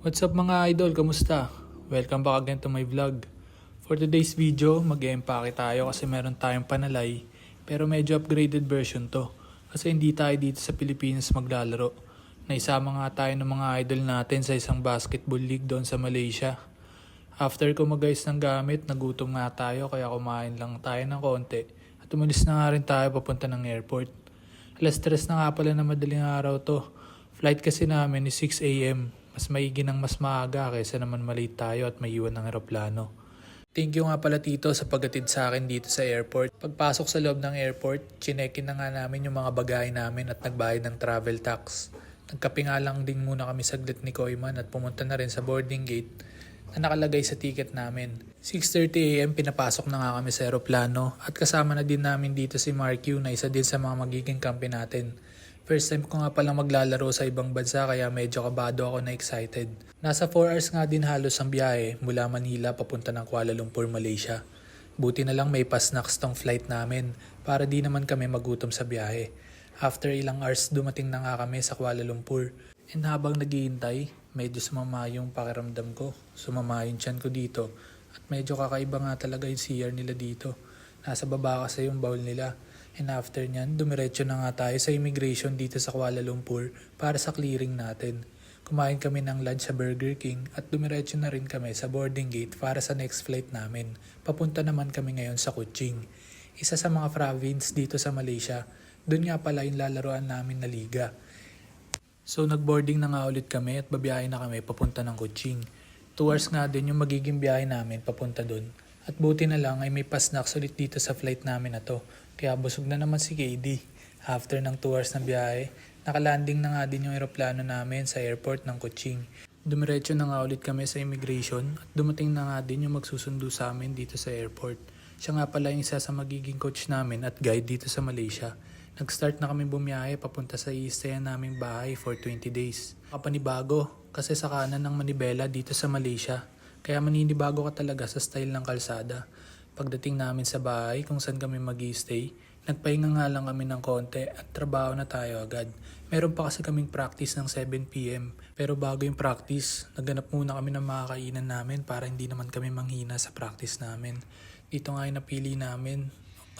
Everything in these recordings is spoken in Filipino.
What's up mga idol? Kamusta? Welcome back again to my vlog. For today's video, mag-e-empake tayo kasi meron tayong panalay pero medyo upgraded version to. Kasi hindi tayo dito sa Pilipinas maglalaro. Naisama nga tayo ng mga idol natin sa isang basketball league doon sa Malaysia. After ko mag-ayos ng gamit, nagutom nga tayo kaya kumain lang tayo ng konti. At umalis na nga rin tayo papunta ng airport. Alas 3 na nga pala na madaling araw to. Flight kasi namin is 6 AM. Mas maigi ng mas maaga kaysa naman malate tayo at may iwan ng eroplano. Thank you nga pala tito sa paghatid sa akin dito sa airport. Pagpasok sa loob ng airport, chinekin na nga namin yung mga bagay namin at nagbayad ng travel tax. Nagkape nga lang din muna kami saglit ni Koyman at pumunta na rin sa boarding gate na nakalagay sa ticket namin. 6:30 AM pinapasok na nga kami sa eroplano at kasama na din namin dito si Mark Yu na isa din sa mga magiging kampi natin. First time ko nga palang maglalaro sa ibang bansa kaya medyo kabado ako na excited. Nasa 4 hours nga din halos ang biyahe mula Manila papunta ng Kuala Lumpur, Malaysia. Buti na lang may pa-snacks tong flight namin para di naman kami magutom sa biyahe. After ilang hours dumating na nga kami sa Kuala Lumpur. And habang naghihintay, medyo sumama yung pakiramdam ko. Sumama yung tiyan ko dito at medyo kakaiba nga talaga yung CR nila dito. Nasa baba kasi yung bowl nila. And after nyan, dumiretso na nga tayo sa immigration dito sa Kuala Lumpur para sa clearing natin. Kumain kami ng lunch sa Burger King at dumiretso na rin kami sa boarding gate para sa next flight namin. Papunta naman kami ngayon sa Kuching, isa sa mga province dito sa Malaysia. Doon nga pala yung lalaroan namin na liga. So nag-boarding na nga ulit kami at babiyahe na kami papunta ng Kuching. 2 hours nga din yung magiging biyahe namin papunta doon. At buti na lang ay may pa-snacks ulit dito sa flight namin na to. Kaya busog na naman si KD. After ng 2 hours na biyahe, nakalanding na nga din yung eroplano namin sa airport ng Kuching. Dumiretso na nga ulit kami sa immigration at dumating na nga din yung magsusundo sa amin dito sa airport. Siya nga pala yung isa sa magiging coach namin at guide dito sa Malaysia. Nag-start na kami bumiyahe papunta sa i-stayan naming bahay for 20 days. Kapanibago kasi sa kanan ng Manibela dito sa Malaysia. Kaya maninibago ka talaga sa style ng kalsada. Pagdating namin sa bahay kung saan kami mag-i-stay, nagpahinga nga lang kami ng konti at trabaho na tayo agad. Meron pa kasi kaming practice ng 7 PM. Pero bago yung practice, naghanap muna kami ng mga kainan namin para hindi naman kami manghina sa practice namin. Dito nga yung napili namin.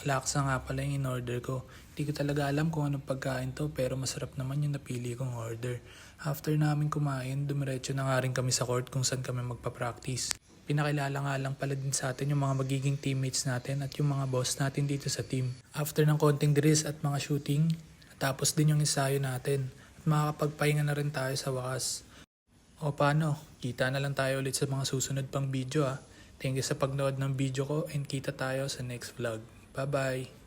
Laksa nga pala yung in-order ko. Hindi ko talaga alam kung anong pagkain to pero masarap naman yung napili kong order. After namin kumain, dumiretso na nga rin kami sa court kung saan kami magpa-practice. Pinakilala nga lang pala din sa atin yung mga magiging teammates natin at yung mga boss natin dito sa team. After ng konting drills at mga shooting, tapos din yung ensayo natin at makakapagpahinga na rin tayo sa wakas. O paano, kita na lang tayo ulit sa mga susunod pang video ah. Thank you sa pagnood ng video ko and kita tayo sa next vlog. Bye bye!